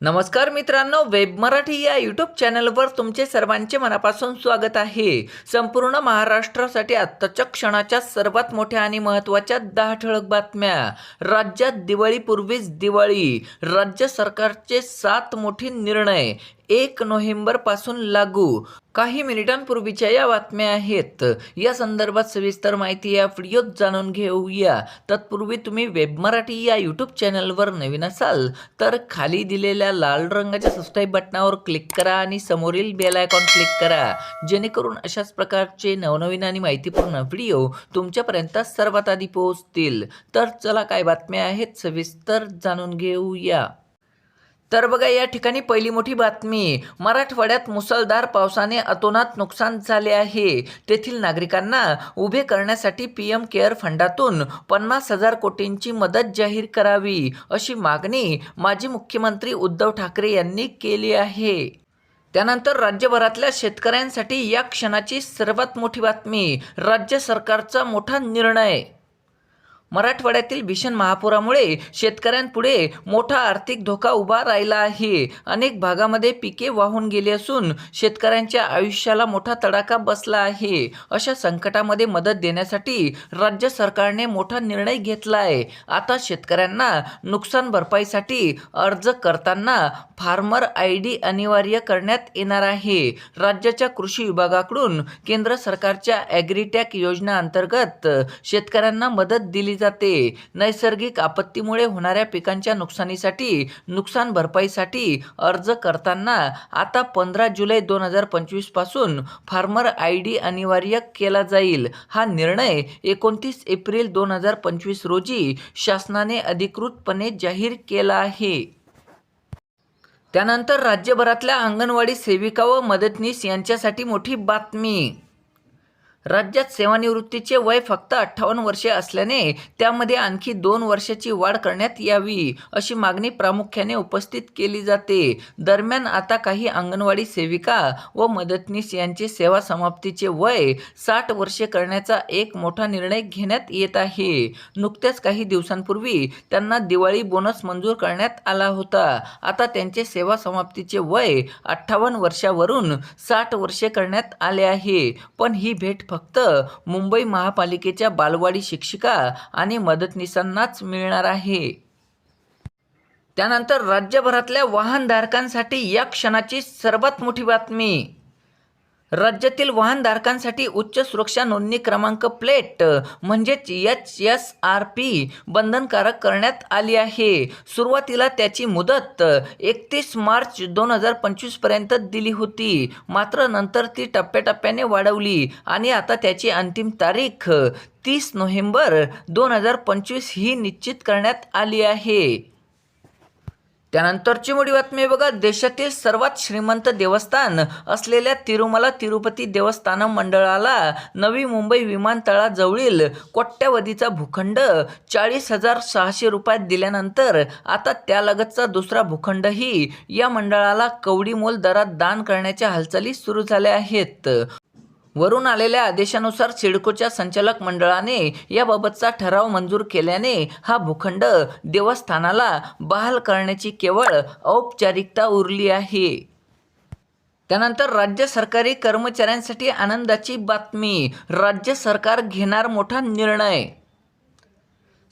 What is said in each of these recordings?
नमस्कार मित्रांनो, वेब मराठी या यूट्यूब चॅनलवर तुमचे सर्वांचे मनापासून स्वागत आहे। संपूर्ण महाराष्ट्रासाठी आत्ताच्या क्षणाच्या सर्वात मोठ्या आणि महत्त्वाच्या 10 ठळक बातम्या। राज्यात दिवाळीपूर्वीच दिवाळी, राज्य सरकारचे 7 मोठे निर्णय 1 नोव्हेंबरपासून लागू। काही मिनिटांपूर्वीच्या या बातम्या आहेत। या संदर्भात सविस्तर माहिती या व्हिडिओत जाणून घेऊया। तत्पूर्वी तुम्ही वेब मराठी या यूट्यूब चॅनलवर नवीन असाल तर खाली दिलेल्या लाल रंगाच्या सबस्क्राईब बटनावर क्लिक करा आणि समोरील बेल आयकॉन क्लिक करा, जेणेकरून अशाच प्रकारचे नवनवीन आणि माहितीपूर्ण व्हिडिओ तुमच्यापर्यंत सर्वात आधी पोहोचतील। तर चला काय बातम्या आहेत सविस्तर जाणून घेऊया। तर बघा, या ठिकाणी पहिली मोठी बातमी, मराठवाड्यात मुसळधार पावसाने अतोनात नुकसान झाले आहे। तेथील नागरिकांना उभे करण्यासाठी पीएम केअर फंडातून 50,000 कोटींची मदत जाहीर करावी, अशी मागणी माजी मुख्यमंत्री उद्धव ठाकरे यांनी केली आहे। त्यानंतर राज्यभरातल्या शेतकऱ्यांसाठी या क्षणाची सर्वात मोठी बातमी, राज्य सरकारचा मोठा निर्णय। मराठवाड्यातील भीषण महापुरामुळे शेतकऱ्यांपुढे मोठा आर्थिक धोका उभा राहिला आहे। अनेक भागामध्ये पिके वाहून गेली असून शेतकऱ्यांच्या आयुष्याला मोठा तडाखा बसला आहे। अशा संकटामध्ये मदत देण्यासाठी राज्य सरकारने मोठा निर्णय घेतला आहे। आता शेतकऱ्यांना नुकसान भरपाईसाठी अर्ज करताना फार्मर ID अनिवार्य करण्यात येणार आहे। राज्याच्या कृषी विभागाकडून केंद्र सरकारच्या ॲग्रीटॅक योजनेअंतर्गत शेतकऱ्यांना मदत दिली जाते। नैसर्गिक आपत्तीमुळे होणाऱ्या पिकांच्या नुकसानीसाठी नुकसान भरपाईसाठी अर्ज करताना आता 15 जुलै 2025 पासून फार्मर ID अनिवार्य केला जाईल। हा निर्णय 29 एप्रिल 2025 रोजी शासनाने अधिकृतपणे जाहीर केला आहे। त्यानंतर राज्यभरातल्या अंगणवाडी सेविका व मदतनीस यांच्यासाठी मोठी बातमी, राज्यात सेवानिवृत्तीचे वय फक्त 58 वर्षे असल्याने त्यामध्ये आणखी 2 वर्षाची वाढ करण्यात यावी, अशी मागणी प्रामुख्याने उपस्थित केली जाते। दरम्यान आता काही अंगणवाडी सेविका व मदतनीस यांचे सेवा समाप्तीचे वय 60 वर्षे करण्याचा एक मोठा निर्णय घेण्यात येत आहे। नुकत्याच काही दिवसांपूर्वी त्यांना दिवाळी बोनस मंजूर करण्यात आला होता। आता त्यांचे सेवा समाप्तीचे वय 58 वर्षावरून 60 वर्षे करण्यात आले आहे। पण ही भेट फक्त मुंबई महापालिकेच्या बालवाडी शिक्षिका आणि मदतनीसांनाच मिळणार आहे। त्यानंतर राज्यभरातल्या वाहनधारकांसाठी या क्षणाची सर्वात मोठी बातमी, राज्यातील वाहनधारकांसाठी उच्च सुरक्षा नोंदणी क्रमांक प्लेट म्हणजेच HSRP बंधनकारक करण्यात आली आहे। सुरुवातीला त्याची मुदत 31 मार्च 2025 पर्यंत दिली होती, मात्र नंतर ती टप्प्याटप्प्याने वाढवली आणि आता त्याची अंतिम तारीख 30 नोव्हेंबर 2025 ही निश्चित करण्यात आली आहे। त्यानंतरची मोठी बातमी बघा, देशातील सर्वात श्रीमंत देवस्थान असलेल्या तिरुमला तिरुपती देवस्थानम मंडळाला नवी मुंबई विमानतळाजवळील कोट्यवधीचा भूखंड 40,600 रुपयात दिल्यानंतर आता त्यालगतचा दुसरा भूखंडही या मंडळाला कवडीमोल दरात दान करण्याच्या हालचाली सुरू झाल्या आहेत। वरून आलेल्या आदेशानुसार सिडकोच्या संचालक मंडळाने याबाबतचा ठराव मंजूर केल्याने हा भूखंड देवस्थानाला बहाल करण्याची केवळ औपचारिकता उरली आहे। त्यानंतर राज्य सरकारी कर्मचाऱ्यांसाठी आनंदाची बातमी, राज्य सरकार घेणार मोठा निर्णय।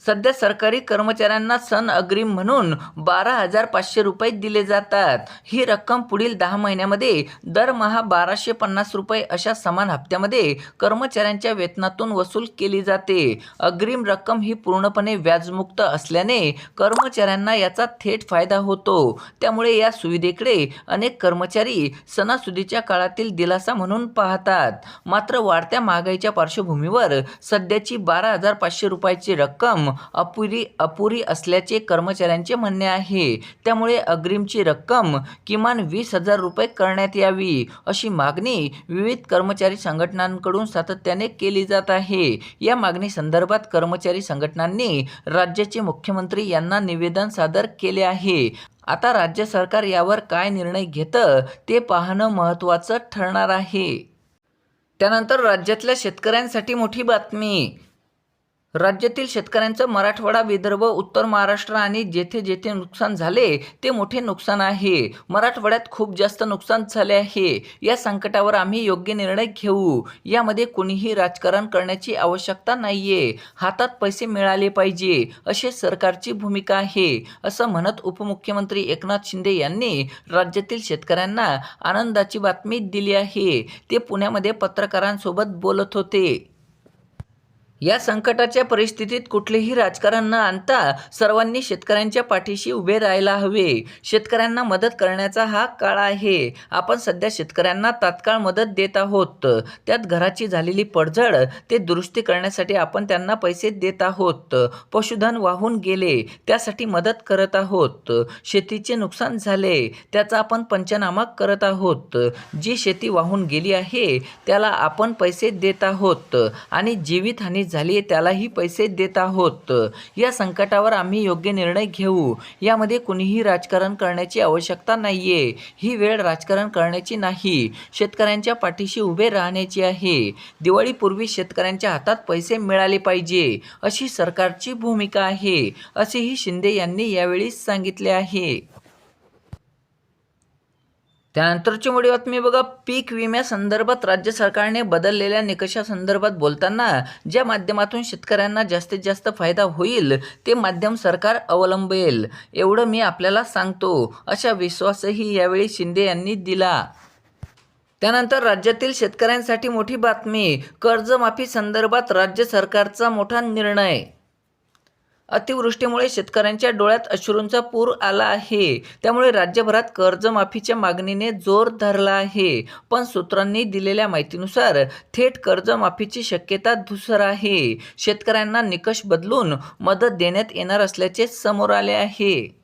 सध्या सरकारी कर्मचाऱ्यांना सण अग्रिम म्हणून 12,500 रुपये दिले जातात। ही रक्कम पुढील 10 महिन्यामध्ये दरमहा 1,250 रुपये अशा समान हप्त्यामध्ये कर्मचाऱ्यांच्या वेतनातून वसूल केली जाते। अग्रिम रक्कम ही पूर्णपणे व्याजमुक्त असल्याने कर्मचाऱ्यांना याचा थेट फायदा होतो। त्यामुळे या सुविधेकडे अनेक कर्मचारी सणासुदीच्या काळातील दिलासा म्हणून पाहतात। मात्र वाढत्या महागाईच्या पार्श्वभूमीवर सध्याची 12,500 रुपयाची रक्कम अपुरी असल्याचे कर्मचाऱ्यांचे म्हणणे आहे। त्यामुळे अग्रिमची रक्कम किमान 20,000 रुपये करण्यात यावी, अशी मागणी विविध कर्मचारी संघटनांकडून सातत्याने केली जात आहे। या मागणीसंदर्भात कर्मचारी संघटनांनी राज्याचे मुख्यमंत्री यांना निवेदन सादर केले आहे। आता राज्य सरकार यावर काय निर्णय घेतं ते पाहणं महत्त्वाचं ठरणार आहे। त्यानंतर राज्यातल्या शेतकऱ्यांसाठी मोठी बातमी, राज्यातील शेतकऱ्यांचं मराठवाडा, विदर्भ, उत्तर महाराष्ट्र आणि जेथे जेथे नुकसान झाले ते मोठे नुकसान आहे. मराठवाड्यात खूप जास्त नुकसान झाले आहे. या संकटावर आम्ही योग्य निर्णय घेऊ. यामध्ये कुणीही राजकारण करण्याची आवश्यकता नाहीये. हातात पैसे मिळाले पाहिजे अशी सरकारची भूमिका आहे, असं म्हणत उपमुख्यमंत्री एकनाथ शिंदे यांनी राज्यातील शेतकऱ्यांना आनंदाची बातमी दिली आहे. ते पुण्यामध्ये पत्रकारांसोबत बोलत होते. या संकटाच्या परिस्थितीत कुठलेही राजकारण न आणता सर्वांनी शेतकऱ्यांच्या पाठीशी उभे राहायला हवे. शेतकऱ्यांना मदत करण्याचा हा काळ आहे. आपण सध्या शेतकऱ्यांना तात्काळ मदत देत आहोत. त्यात घराची झालेली पडझड ते दुरुस्ती करण्यासाठी आपण त्यांना पैसे देत आहोत. पशुधन वाहून गेले त्यासाठी मदत करत आहोत. शेतीचे नुकसान झाले त्याचा आपण पंचनामा करत आहोत. जी शेती वाहून गेली आहे त्याला आपण पैसे देत आहोत आणि जीवितहानी झाली त्यालाही पैसे देत आहोत. या संकटावर आम्ही योग्य निर्णय घेऊ. यामध्ये कुणीही राजकारण करण्याची आवश्यकता नाहीये. ही वेळ राजकारण करण्याची नाही, शेतकऱ्यांच्या पाठीशी उभे राहण्याची आहे. दिवाळीपूर्वी शेतकऱ्यांच्या हातात पैसे मिळाले पाहिजे अशी सरकारची भूमिका आहे, असेही शिंदे यांनी यावेळी सांगितले आहे. त्यानंतरची मोठी बातमी बघा. पीक विम्यासंदर्भात राज्य सरकारने बदललेल्या निकषासंदर्भात बोलताना ज्या माध्यमातून शेतकऱ्यांना जास्तीत जास्त फायदा होईल ते माध्यम सरकार अवलंबेल, एवढं मी आपल्याला सांगतो, असा विश्वासही यावेळी शिंदे यांनी दिला. त्यानंतर राज्यातील शेतकऱ्यांसाठी मोठी बातमी. कर्जमाफी संदर्भात राज्य सरकारचा मोठा निर्णय. अतिवृष्टीमुळे शेतकऱ्यांच्या डोळ्यात अश्रूंचा पूर आला आहे. त्यामुळे राज्यभरात कर्जमाफीच्या मागणीने जोर धरला आहे. पण सूत्रांनी दिलेल्या माहितीनुसार थेट कर्जमाफीची शक्यता धूसर आहे. शेतकऱ्यांना निकष बदलून मदत देण्यात येणार असल्याचे समोर आले आहे.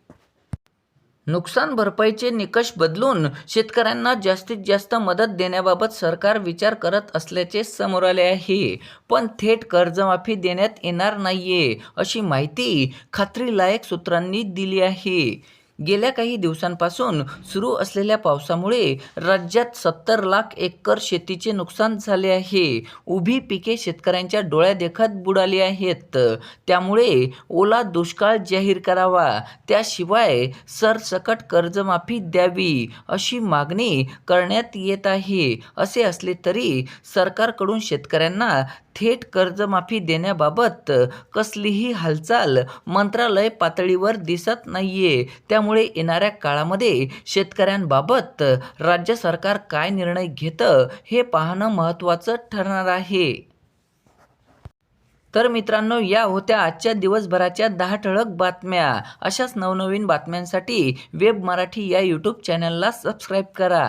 नुकसान भरपाईचे निकष बदलून शेतकऱ्यांना जास्तीत जास्त मदत देण्याबाबत सरकार विचार करत असल्याचे समोर आले आहे. पण थेट कर्जमाफी देण्यात येणार नाहीये अशी माहिती खात्रीलायक सूत्रांनी दिली आहे. गेल्या काही दिवसांपासून सुरू असलेल्या पावसामुळे राज्यात 70 लाख एकर शेतीचे नुकसान झाले आहे. उभी पिके शेतकऱ्यांच्या डोळ्यादेखत बुडाली आहेत. त्यामुळे ओला दुष्काळ जाहीर करावा, त्याशिवाय सरसकट कर्जमाफी द्यावी अशी मागणी करण्यात येत आहे. असे असले तरी सरकारकडून शेतकऱ्यांना थेट कर्जमाफी देण्याबाबत कसलीही हालचाल मंत्रालय पातळीवर दिसत नाहीये. त्यामुळे येणाऱ्या काळामध्ये शेतकऱ्यांबाबत राज्य सरकार काय निर्णय घेतं हे पाहणं महत्त्वाचं ठरणार आहे. तर मित्रांनो, या होत्या आजच्या दिवसभराच्या 10 ठळक बातम्या. अशाच नवनवीन बातम्यांसाठी वेब मराठी या यूट्यूब चॅनलला सबस्क्राईब करा.